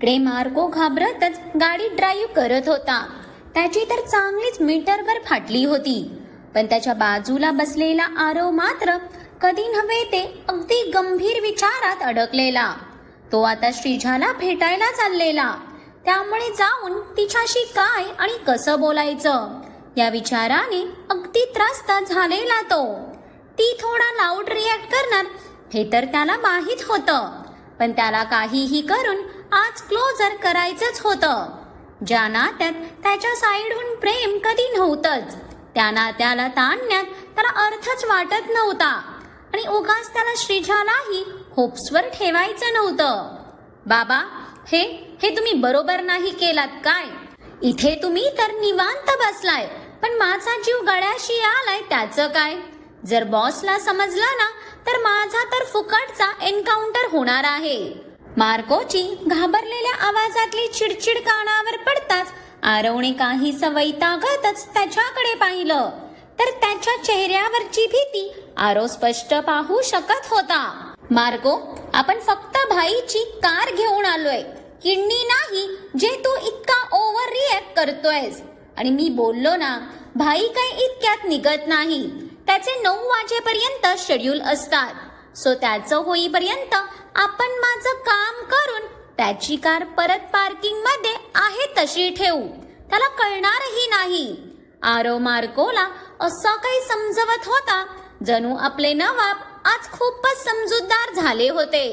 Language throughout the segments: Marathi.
इकडे मार्को घाबरतच गाडी ड्राईव्ह करत होता. त्याची तर चांगलीच मीटरवर फाटली होती. पण त्याच्या बाजूला बसलेला आरव मात्र कधी नव्हे ते अगदी गंभीर विचारात अडकलेला. तो आता श्रीजाला भेटायला चाललेला. त्यामुळे जाऊन तिच्याशी काय आणि कसं बोलायचं या विचाराने अगदी त्रस्त झालेला तो. ती थोडा लाऊड रिॲक्ट करणार हे तर त्याला माहीत होतं. पण त्याला काहीही करून आज क्लोजर करायचंच होतं. ज्या नात्यात त्याच्या साईडहून प्रेम कधी नव्हतंच त्या नात्याला ताणण्यात त्याला अर्थच वाटत नव्हता. आणि उगाच त्याला श्रीजालाही होप्सवर ठेवायचं नव्हतं. बाबा, हे तुम्ही बरोबर नाही केलात काय? इथे तुम्ही तर निवांत बसलाय, पण माझा जीव गळ्याशी आलाय त्याचं काय? जर बॉसला समजला ना तर माझा तर फुकटचा एन्काउंटर होणार आहे. मार्कोची घाबरलेल्या आवाजातली चिडचिड कानावर पडताच आरवने काही वैतागतच त्याच्याकडे पाहिलं तर त्याच्या चेहऱ्यावरची भीती आरव स्पष्ट पाहू शकत होता. मार्को, आपण फक्त भाईची कार घेऊन आलोय, किडनी नाही जे तू इतका ओव्हर रिॲक्ट करतोयस. आणि मी बोललो ना, भाई काही इतक्यात निघत नाही. त्याचे 9 वाजेपर्यंत शेड्यूल असतात. सो त्याचं होईपर्यंत आपण माझं काम करून त्याची कार परत पार्किंग मध्ये आहे तशी ठेवू. त्याला कळणारही नाही. आरव मार्कोला असं काही समजवत होता जणू आपले नवाब आज खूपच समजूतदार झाले होते.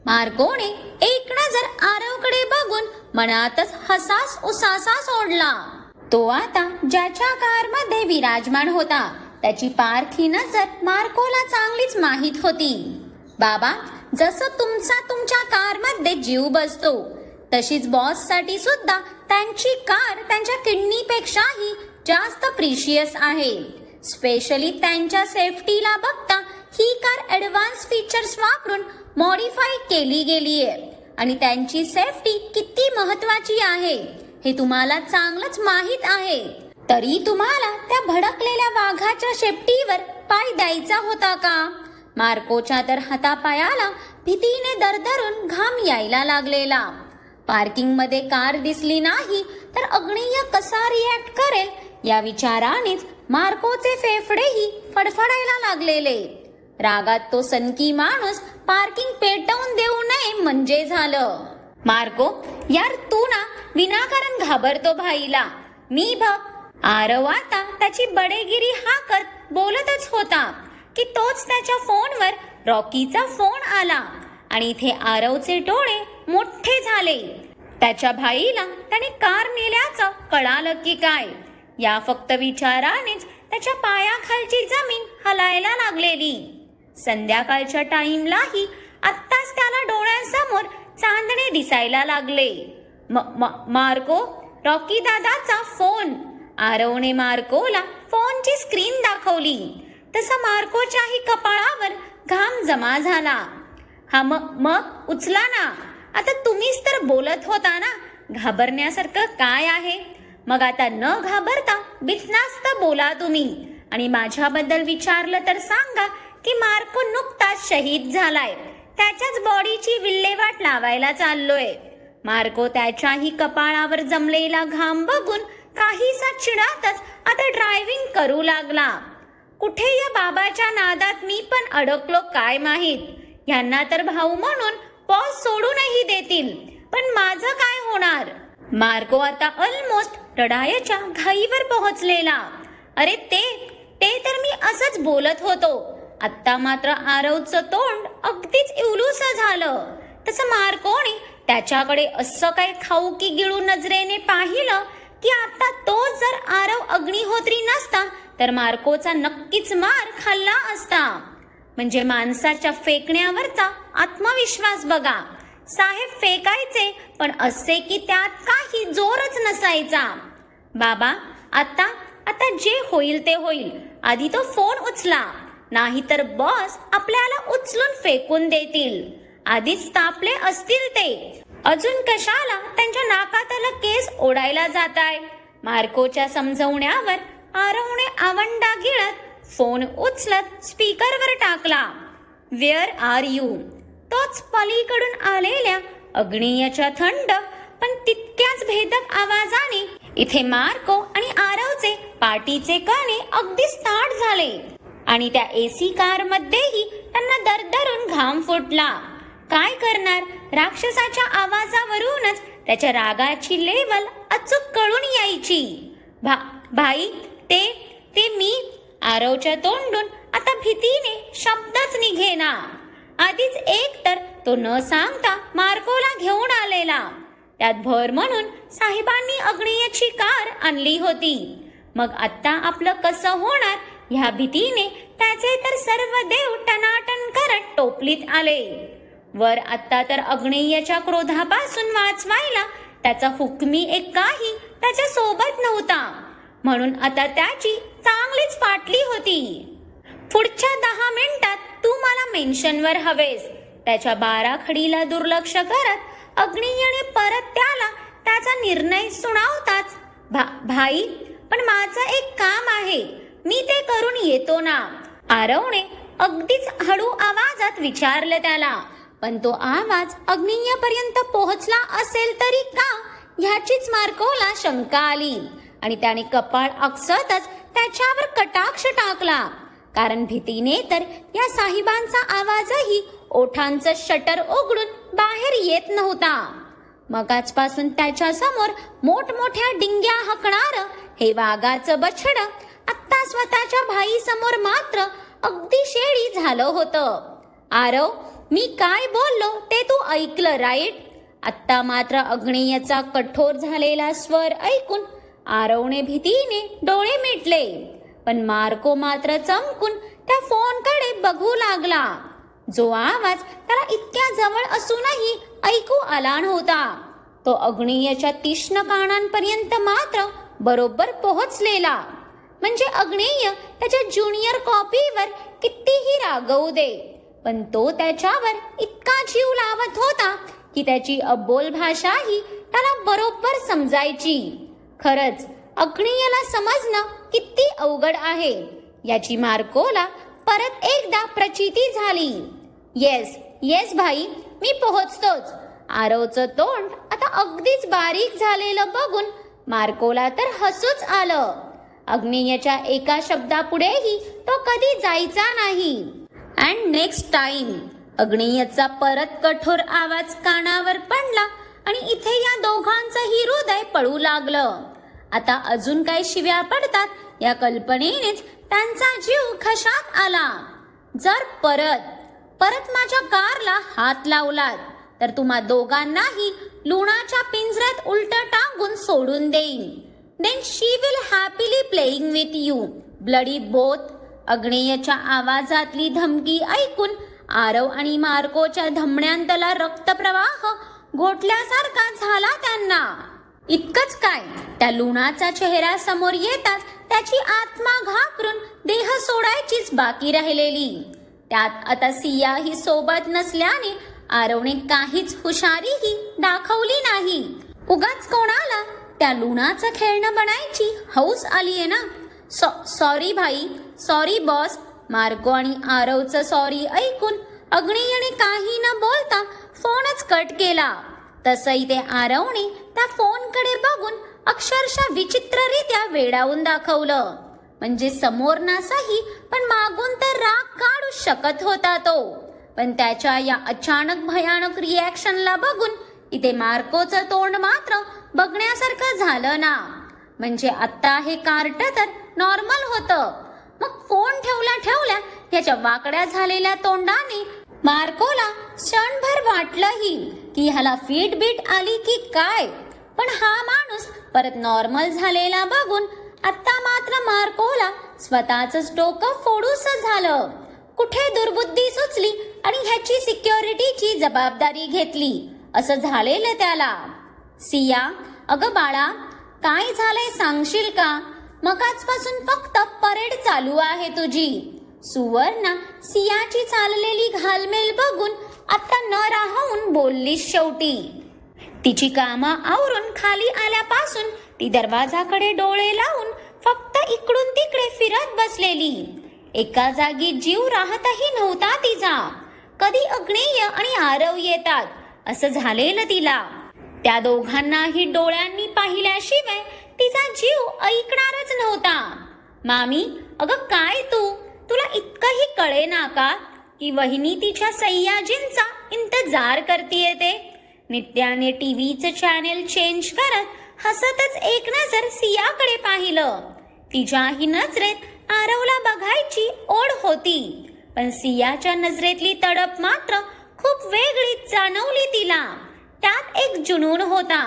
मार्कोने एक नजर आरवकडे बघून मनातच हसास उसासा सोडला. तो आता ज्याच्या कारमध्ये विराजमान होता त्याची पारखी नजर मार्कोला चांगलीच माहीत होती. बाबा, जसं तुमच्या कारमध्ये जीव बसतो तशीच बॉससाठी सुद्धा त्यांची कार त्यांच्या किडनीपेक्षाही जास्त प्रिशियस आहे. स्पेशली त्यांच्या सेफ्टीला बघता ही कार ॲडव्हान्स फीचर्स वापरून मॉडिफाय केली गेली आहे. आणि त्यांची सेफ्टी किती महत्वाची आहे हे तुम्हाला चांगलंच माहीत आहे. तरी तुम्हाला त्या भडकलेल्या वाघाच्या शेपटीवर पाय द्यायचा होता का? मार्कोच्या तर हातापायाला भीतीने दरदरून घाम यायला लागलेला. पार्किंग मध्ये कार दिसली नाही तर अग्नेय कसा रिॲक्ट करेल या विचारानेच मार्कोचे फेफडेही फडफडायला लागलेले. रागात तो सनकी माणूस पार्किंग पेटवून देऊ नये म्हणजे झालं. मार्को, यार तू ना विनाकारण घाबरतो भाईला. मी बघ. आरव आता त्याची बडेगिरी हाकत बोलतच होता की तोच त्याच्या फोनवर रॉकीचा फोन आला. आणि इथे आरवचे डोळे मोठे झाले. त्याच्या भाईला त्याने कार नेल्याचं कळालं की काय या फक्त विचारानेच त्याच्या पायाखालची जमीन हलायला लागलेली. संध्याकाळच्या टाइमलाही आत्ताच त्याला डोळ्यांसमोर चांदणे दिसायला लागले. मार्को, रॉकी दादाचा फोन. आरवने मार्कोला फोनची स्क्रीन दाखवली तसा मार्कोच्याही कपाळावर घाम जमा झाला. हा मग उचला ना. आता तुम्हीच तर बोलत होता ना, घाबरण्यासारखं काय आहे? मग आता न घाबरता बिनधास्त बोला तुम्ही. आणि माझ्याबद्दल विचारलं तर सांगा की मार्को नुकताच शहीद झालाय. त्याच्याच बॉडीची विल्हेवाट लावायला चाललोय. मार्को त्याच्याही कपाळावर जमलेला घाम बघून काहीसा चिडातच आता ड्रायव्हिंग करू लागला. कुठे या बाबाच्या नादात मी पण अडकलो काय माहीत. यांना तर भाऊ म्हणून बॉस सोडूनही देतील, पण माझं काय होणार? मार्को आता ऑलमोस्ट रडायच्या घाईवर पोहोचलेला. अरे ते तर मी असंच बोलत होतो. आत्ता मात्र आरवचं तोंड अगदीच इवलूसं झालं. तसं मार्कोने त्याच्याकडे असं काही खाऊ की गिळू नजरेने पाहिलं की आता तो जर आरव अग्निहोत्री नसता तर मार्कोचा नक्कीच मार खाल्ला असता. म्हणजे माणसाच्या फेकण्यावरचा आत्मविश्वास बघा. साहेब फेकायचे पण असे की त्यात काही जोरच नसायचा. बाबा, आता जे होईल ते होईल. आधी तो फोन उचला, नाहीतर बॉस आपल्याला उचलून फेकून देतील. आधीच तापले असतील ते. अजून कशाला त्यांच्या नाकातला केस ओढायला जाताय? मार्कोच्या समजवण्यावर आरवने आवंडा गिळत फोन उचलत स्पीकरवर टाकला. Where are you? तोच पलीकडून आलेल्या अग्नियाच्या थंड पण तितक्याच भेदक आवाजाने इथे मार्को आणि आरवचे पाठीचे कणे अगदी ताठ झाले आणि त्या एसी कार मध्येही त्यांना दरदरून घाम फुटला. काय करणार, राक्षसाच्या आवाजावरूनच त्याच्या रागाची लेवल अचूक कळून यायची. भाई ते मी. आरवच्या तोंडून आता भीतीने शब्दच निघेना. आधीच एक तर तो न सांगता मार्कोला घेऊन आलेला, त्यात भर म्हणून साहेबांनी अग्नियाची कार आणली होती. मग आता आपलं कसं होणार ह्या भीतीने त्याचे तर सर्व देव टनाटन करत टोपलीत आले. वर आता तर अग्नियाच्या क्रोधापासून वाचवायला त्याचा हुकमी एक काही त्याच्या सोबत नव्हता, म्हणून आता त्याची चांगलीच फाटली होती. पुढच्या 10 मिनिटात तू मला मेन्शनवर हवेस. त्याच्या बाराखडीला दुर्लक्ष करत अग्नियाने परत त्याला त्याचा निर्णय सुनावताच, भाई पण माझं एक काम आहे, मी ते करून येतो ना. आरवने अगदीच हळू आवाजात विचारलं त्याला, पण तो आवाज अग्नियापर्यंत पोहोचला असेल तरी का ह्याचीच मार्कोला शंका आली आणि त्याने कपाळ आकसतच त्याच्यावर कटाक्ष टाकला. कारण भीतीने तर या साहेबांचा आवाजही ओठांचं शटर उघडून बाहेर येत नव्हता. मगाचपासून त्याच्या समोर मोठमोठ्या डिंग्या हकणार हे वाघाचं बछड आता स्वतःच्या भाई समोर मात्र अगदी शेळी झालं होतं. आरव, मी काय बोललो ते तू ऐकलं राईट? आत्ता मात्र अग्नियाचा कठोर झालेला स्वर ऐकून आरवने भीतीने डोळे मिटले, पण मार्को मात्र चमकून त्या फोनकडे बघू लागला. जो आवाज त्याला इतक्या जवळ असूनही ऐकू आला नव्हता, तो अग्नियाच्या तीक्ष्ण कानांपर्यंत मात्र बरोबर पोहोचलेला. म्हणजे अग्निय त्याच्या ज्युनियर कॉपीवर कितीही रागवू दे, पण तो त्याच्यावर इतका जीव लावत होता की त्याची अबोल भाषाही त्याला बरोबर समजायची. खरंच अग्नियाला समजणं किती अवघड आहे याची मार्कोला परत एकदा प्रचिती झाली. येस भाई, मी पोहोचतोच. आरवचं तोंड आता अगदीच बारीक झालेलं बघून मार्कोला तर हसूच आलं. अग्नियाच्या एका शब्दापुढेही तो कधी जायचा नाही. अँड नेक्स्ट टाइम अग्नियाचा परत कठोर आवाज कानावर पडला आणि इथे या दोघांचंही हृदय पळू लागलं. आता अजून काय शिव्या पडतात या कल्पनेनेच त्यांचा जीव खशात आला. जर परत माझ्या कारला हात लावलात तर तुम्हा दोघांनाही लुणाच्या पिंजऱ्यात उलट टांगून सोडून देईन. Then she will happily playing with you bloody both. अग्नियाच्या आवाजातली धमकी ऐकून आरव आणि मार्कोच्या धमण्यांतला रक्तप्रवाह घोटल्यासारखा झाला त्यांना. इतकंच काय, त्या लुणाचा चेहरा समोर येताच त्याची आत्मा घाबरून देह सोडायचीच बाकी राहिलेली. त्यात आता सिया ही सोबत नसल्याने आरवने काहीच हुशारीही दाखवली नाही. उगाच कोणाला त्या लुणाचं खेळणं बनायची हौस आलीये ना. सॉरी भाई, सॉरी बॉस. मार्को आणि आरवचं सॉरी ऐकून अग्नियाने काही न बोलता फोनच कट केला. तसंही ते आरवने त्या फोनकडे बघून अक्षरशः विचित्ररित्या वेडावून दाखवलं. म्हणजे समोर नसही पण मागून तर राग काढू शकत होता तो. पण त्याच्या या अचानक भयानक रिॲक्शनला बघून इथे मार्कोचं तोंड मात्र बघण्यासारखं झालं ना. म्हणजे आता हे कार्ट तर नॉर्मल होतं. मग फोन ठेवल्या त्याच्या वाकड्या झालेल्या तोंडाने मार्कोला क्षणभर वाटलंही की ह्याला फीट बीट आली की काय. पण हा माणूस परत नॉर्मल झालेला बघून आता मात्र मार्कोला स्वतःच डोकं फोडूस झालं. कुठे दुर्बुद्धी सुचली आणि ह्याची सिक्युरिटीची जबाबदारी घेतली असं झालेलं त्याला. सिया, अगं बाळा, काय झालंय सांगशील का? मगाचपासून फक्त परेड चालू आहे तुझी. सुवर्णा सियाची चाललेली घालमेल बघून आता न राहून बोललीस शेवटी. तिची कामं आवरून खाली आल्यापासून ती दरवाजाकडे डोळे लावून फक्त इकडून तिकडे फिरत बसलेली. एका जागी जीव राहतही नव्हता तिचा. कधी अग्नेय आणि आरव येतात असं झालेलं तिला. त्या दोघांनाही डोळ्यांनी पाहिल्याशिवाय तिचा जीव ऐकणारच नव्हता. मामी, अगं काय तुला इतकंही कळेना का की वहिनी तिच्या सय्याजींचा इंतजार करतीये ते? नित्याने टीव्हीचं चॅनेल चेंज करत हसतच एक नजर सियाकडे पाहिलं. तिच्याही नजरेत आरवला बघायची ओढ होती, पण सियाच्या नजरेतली तडप मात्र खूप वेगळीच जाणवली तिला. त्यात एक जुनून होता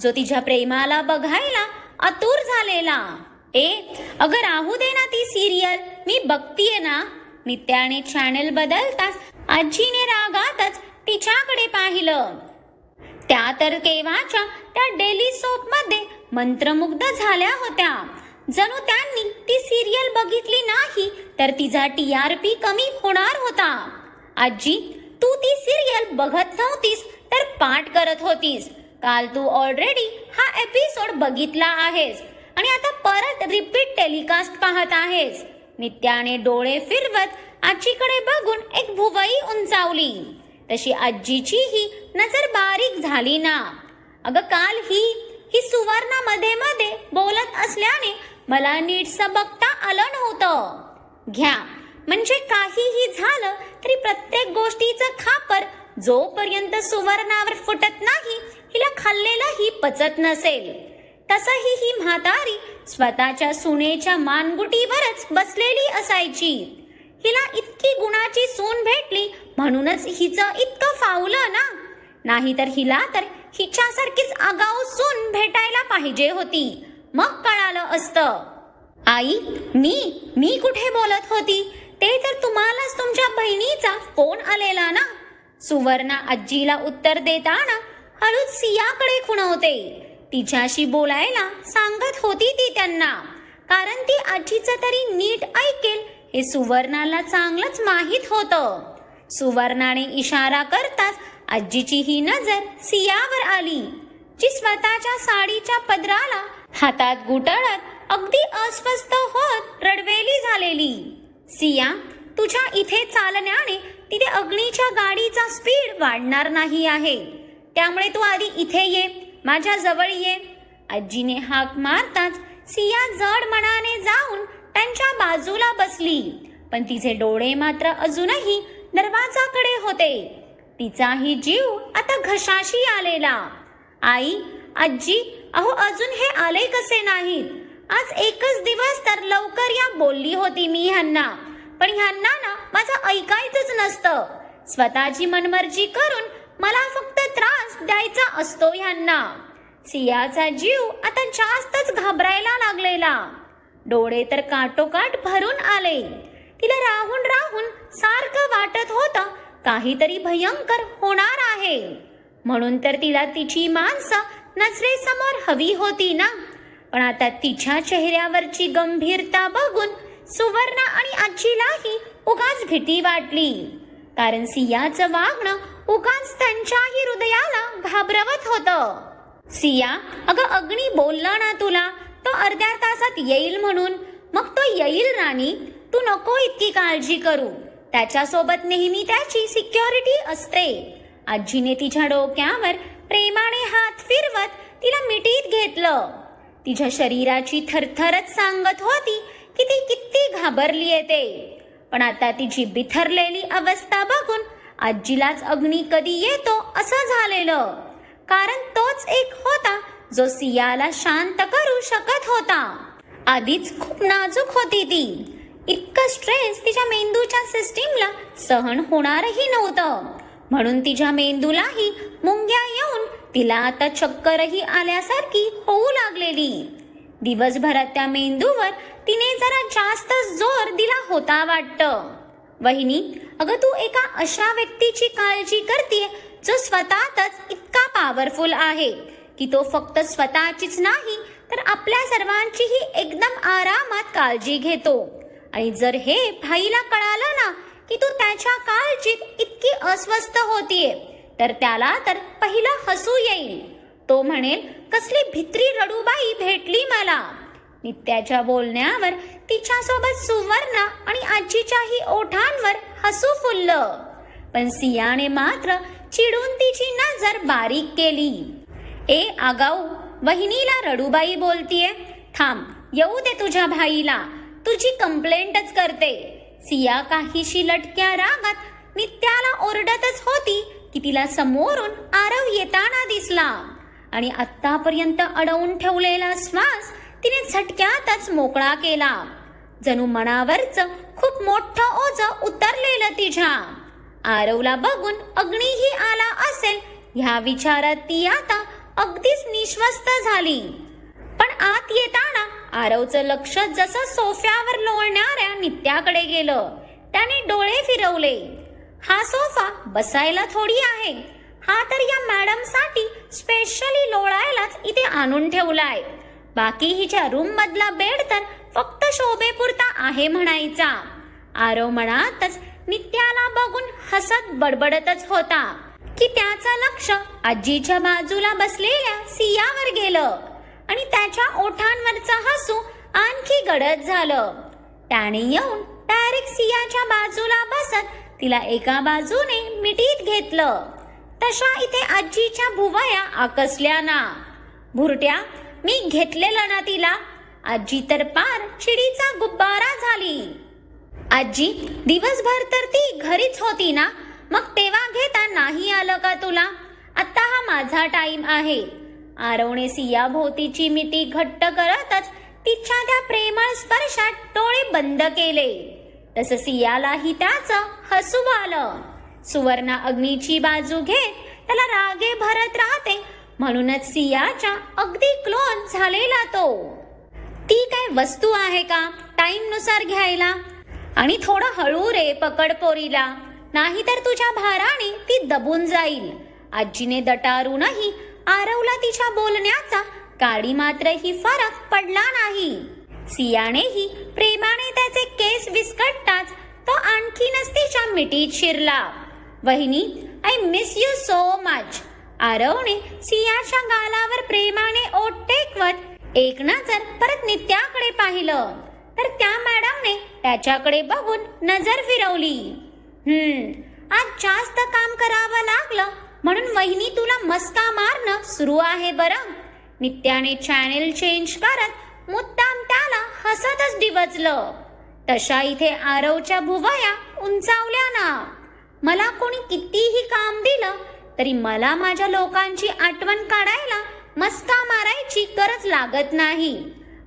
जो तिच्या प्रेमाला बघायला आतुर झालेला. अगं राहू दे ना ती सिरियल, मी बघतीये ना. नित्याने चॅनेल बदलताच आजीने रागातच तिच्याकडे पाहिलं. त्या तर केव्हाच्या त्या डेली सोप मध्ये मंत्रमुग्ध झाल्या होत्या. जणू त्यांनी ती सिरियल बघितली नाही तर तिचा TRP कमी होणार होता. आजी, तू ती सिरियल बघत नव्हतीस तर पाठ करत होतीस. काल तू ऑलरेडी हा एपिसोड बघितला आहेस आणि आता परत रिपीट टेलिकास्ट पाहत आहेस. नित्याने डोळे फिरवत आजीकडे बघून एक भुवई उंचावली. तशी आजीचीही नजर बारीक झाली ना. अगं काल ही सुवर्णा मध्ये मध्ये बोलत असल्याने मला नीटसं बघता आलं नव्हतं. घ्या, म्हणजे काहीही झालं तरी प्रत्येक गोष्टीचं खापर जोपर्यंत सुवर्णावर फुटत नाही हिला खाल्लेलंही पचत नसेल. तसही ही म्हातारी स्वतःच्या सुनेच्या मानगुटीवरच बसलेली असायची. हिला इतकी गुणाची सून भेटली म्हणूनच हिचं इतकं फावलं ना. नाहीतर हिला तर हिच्यासारखीच आगाऊ सून भेटायला पाहिजे होती, मग कळालं असतं. आई, मी कुठे बोलत होती? ते तर तुम्हालाच तुमच्या बहिणीचा फोन आलेला ना. सुवर्णा आजीला उत्तर देताना हळूच सियाकडे खुणवते. तिच्याशी बोलायला सांगत होती ती त्यांना, कारण ती आजीचं तरी नीट ऐकेल हे सुवर्णाला चांगलंच माहीत होतं. सुवर्णाने इशारा करताच आजीची ही नजर सियावर आली, जी स्वतःच्या साडीच्या पदराला हातात गुटळत अगदी अस्वस्थ होत रडवेली झालेली. सिया, तुझ्या इथे चालण्याने तिथे अग्नीच्या गाडीचा स्पीड वाढणार नाही आहे, त्यामुळे तू आधी इथे ये, माझ्या जवळ ये. आजीने हाक मारताच सिया जड मनाने जाऊन त्यांच्या बाजूला बसली, पण तिचे डोळे मात्र अजूनही दरवाजाकडे होते. तिचाही जीव आता घशाशी आलेला. आई, आजी, अहो अजून हे आले कसे नाहीत? आज एकच दिवस तर लवकर या बोलली होती मी ह्यांना, पण ह्यांना ना माझं ऐकायचंच नसतं. स्वतःची मनमर्जी करून मला फक्त त्रास द्यायचा असतो ह्यांना. सियाचा जीव आता जास्तच घाबरायला लागलेला. डोळे तर काटोकाट भरून आले. तिला राहून राहून सारखं वाटत होतं काहीतरी भयंकर होणार आहे. म्हणून तर तिला तिची माणसं नजरेसमोर हवी होती ना. पण आता तिच्या चेहऱ्यावरची गंभीरता बघून सुवर्णा आणि आजीलाही उगाच भीती वाटली, कारण सियाचं वागणं उगाच त्यांच्याही हृदयाला घाबरवत होतं. सिया, अगं अग्नी बोलला ना तुला तो अर्ध्या तासात येईल म्हणून. मग तो येईल राणी, तू नको इतकी काळजी करू. त्याच्यासोबत नेहमी त्याची सिक्युरिटी असते. आजीने तिच्या डोक्यावर प्रेमाने हात फिरवत तिला मिठीत घेतलं. तिच्या शरीराची थरथरच सांगत होती की ती किती घाबरलीये ते. पण आता तिची बिथरलेली अवस्था बघून आजीलाच अग्नी कधी येतो असं झालेलं, कारण तोच एक होता जो सियाला शांत करू शकत होता. आधीच खूप नाजूक होती ती. इतकं स्ट्रेस तिच्या मेंदूच्या सिस्टीमला सहन होणारही नव्हतं, म्हणून तिच्या मेंदूलाही मुंग्या येऊन तिला आता चक्करही आल्यासारखी होऊ लागलेली. दिवसभरात त्या मेंदूवर तिने जरा जास्त जोर दिला होता वाटतं. वहिनी, अगं तू एका अशा व्यक्तीची काळजी करतेय जो स्वतःच इतका पॉवरफुल आहे की तो फक्त स्वतःचीच नाही तर आपल्या सर्वांचीही एकदम आरामात काळजी घेतो. आणि जर हे भाईला कळालं ना की तू त्याच्या काळजीत इतकी अस्वस्थ होतीये तर त्याला तर पहिलं हसू येईल. तो म्हणेल, कसली भित्री रडूबाई भेटली मला. नित्याच्या बोलण्यावर तिच्यासोबत सुवर्णा आणि आजीच्याही ओठांवर हसू फुललं. पण सियाने मात्र चिडून तिची नजर बारीक केली. ए आगाऊ, वहिनीला रडूबाई बोलतीये. थांब, येऊ दे तुझ्या भाईला, तुझी कंप्लेंटच करते. सिया काहीशी लटक्या रागात नित्याला ओरडतच होती की तिला समोरून आरव येताना दिसला आणि आत्तापर्यंत अडवून ठेवलेला श्वास तिने झटक्यातच मोकळा केला. जणू मनावरच खूप मोठं ओझं उतरलेलं तिच्या. आरवला बघून अग्नीही आला असेल ह्या विचारात ती आता अगदीच निश्वस्त झाली. पण आत येताना आरवचं लक्ष जसं सोफ्यावर लोळणाऱ्या नित्याकडे गेलं. त्याने डोळे फिरवले. हा सोफा बसायला थोडी आहे, हा तर या मॅडमसाठी स्पेशली लोळायलाच इथे आणून ठेवलाय. बाकी हिच्या रूम मधला बेड तर फक्त शोभेपुरता आहे म्हणायचा. आरव मनातच नित्याला बघून हसत बडबडतच होता की त्याचं लक्ष आजीच्या बाजूला बसलेल्या सियावर गेलं आणि त्याच्या ओठांवरचं हसू आणखी गडद झालं. त्याने येऊन डायरेक्ट सियाच्या बाजूला बसत तिला एका बाजूने मिठीत घेतलं. तशा इथे आजीच्या भुवया आकसल्या ना. भुरट्या, मी घेतलेलं ना तिला. आजी तर पार चिडीचा गुब्बारा झाली. आजी, दिवसभर तर ती घरीच होती ना, मग तेव्हा घेता नाही आलं का तुला? आता हा माझा टाइम आहे. आरवने सिया भोवतीची मिठी घट्ट करतच तिच्या त्या प्रेमळ स्पर्शात डोळे बंद केले. तसं सियालाही त्याचं हसू आलं. सुवर्णा अग्नीची बाजू घेत त्याला रागे भरत राहते म्हणूनच सियाच्या अगदी क्लोन झालेला तो. ती काय वस्तू आहे का टाइम नुसार घ्यायला? आणि थोडं हळू रे पकड पोरीला, नाहीतर तुझ्या भाराने ती दबून जाईल. आजीने दटारूनही आरवला तिच्या बोलण्याचा काडी मात्रही फरक पडला नाही. सियानेही प्रेमाने त्याचे केस विस्कटताच तो आणखीनच तिच्या मिठीत शिरला. वहिनी, I miss you so much. आरवने सियाच्या गालावर प्रेमाने ओठ टेकवत एक नजर परत नित्याकडे पाहिलं तर त्या मॅडमने त्याच्याकडे बघून नजर फिरवली. आज जास्त काम करावं लागलं म्हणून वहिनी तुला मस्का मारणं सुरू आहे बरं. नित्याने चॅनेल चेंज करत मुद्दाम त्याला हसतच डिवचलं. तशा इथे आरवच्या भुवया उंचावल्या ना. मला कोणी कितीही काम दिलं तरी मला माझ्या लोकांची आठवण काढायला मस्का मारायची गरज लागत नाही.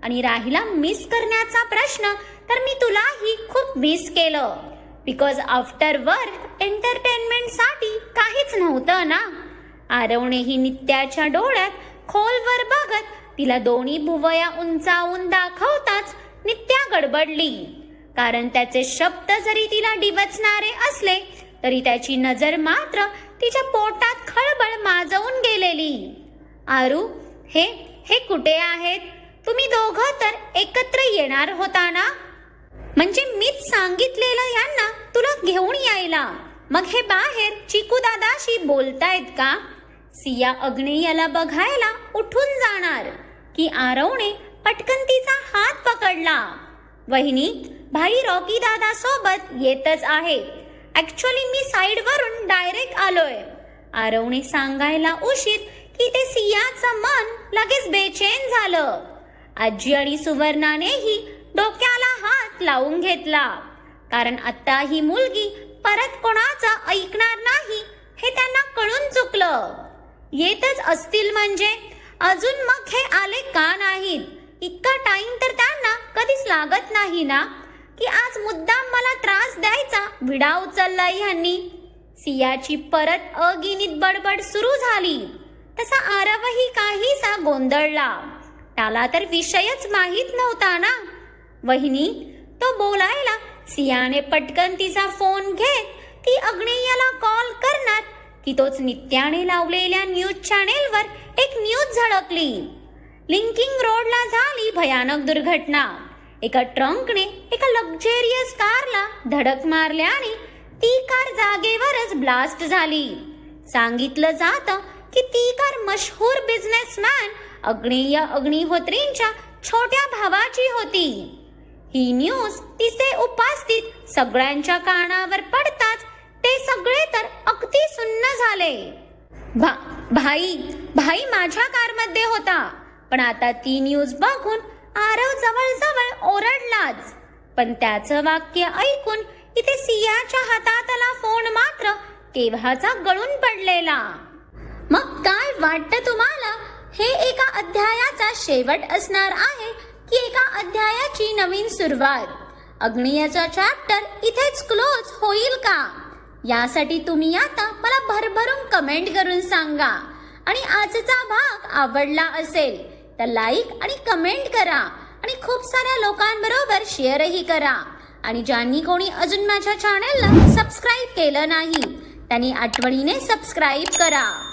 आणि राहिला मिस करण्याचा प्रश्न तर मी तुलाही खूप मिस केलं. बिकॉज आफ्टर वर्क एंटरटेनमेंटसाठी काहीच नव्हतं ना. आरवनेही नित्याच्या डोळ्यात खोलवर बघत तिला दोन्ही भुवया उंचावून दाखवताच नित्या गडबडली. कारण त्याचे शब्द जरी तिला डिवचणारे असले तरी त्याची नजर मात्र तिच्या पोटात खळबळ माजवून गेलेली. आरू, हे कुठे आहेत? तुम्ही दोघं तर एकत्र येणार होता ना? म्हणजे मीच सांगितलेलं यांना तुला घेऊन यायला, मग हे बाहेर चिकू दादाशी बोलतायत का? सिया अग्नेयाला बघायला उठून जाणार की आरवने पटकन तिचा हात पकडला. वहिनी, भाई रॉकी दादा सोबत येतच आहे. ऍक्च्युअली मी साइड वरून डायरेक्ट आलोय. आरवने सांगायला उशीर की ते सियाचं मन लगेच बेचैन झालं. आजी आणि सुवर्णानेही डोक्याला हात लावून घेतला. कारण आता ही मुलगी परत कोणाचं ऐकणार नाही हे त्यांना कळून चुकलं. येतच असतील म्हणजे अजून मग हे आले का नाहीत? इतका टाइम तर त्यांना कधीच लागत नाही ना की आज मुद्दाम मला त्रास द्यायचा विडा उचललाय ह्यांनी. सियाची परत अगिनीत बडबड सुरू झाली. तसा आरवही काहीसा गोंधळला. त्याला तर विषयच माहीत नव्हता ना. वहिनी, तो बोलायला सियाने पटकन तिचा फोन घेत ती अग्नेयाला कॉल करणार की तोच नित्याने लावलेल्या न्यूज चॅनेलवर एक न्यूज झळकली. लिंकिंग रोडला झाली भयानक दुर्घटना. एका ट्रंकने एका लक्झरियस कारला धडक मारल्याने ती कार जागेवरच ब्लास्ट झाली. सांगितलं जातं की ती कार मशहूर बिझनेसमॅन अग्नेय अग्निहोत्रींच्या छोट्या भावाची होती. ही न्यूज तिचे उपस्थित सगळ्यांच्या कानावर पडताच ते सगळे तर अगदी सुन्न झाले. भाई भाई माझ्या कारमध्ये होता, पण आता ती न्यूज बघून आरव जवळजवळ ओरडलाच. पण त्याचं वाक्य ऐकून इथे सियाच्या हातातला फोन मात्र केव्हाचा गळून पडलेला. मग काय वाटतं तुम्हाला, हे एका अध्यायाचा शेवट असणार आहे की एका अध्यायाची नवीन सुरुवात? अग्नियाचा चॅप्टर इथेच क्लोज होईल का? यासाठी तुम्ही आता मला भरभरून कमेंट करून सांगा. आणि आजचा भाग आवडला असेल तर लाईक आणि कमेंट करा आणि खूप साऱ्या लोकांबरोबर शेअरही करा. आणि ज्यांनी कोणी अजून माझ्या चॅनलला सबस्क्राईब केलं नाही त्यांनी आठवणीने सबस्क्राईब करा.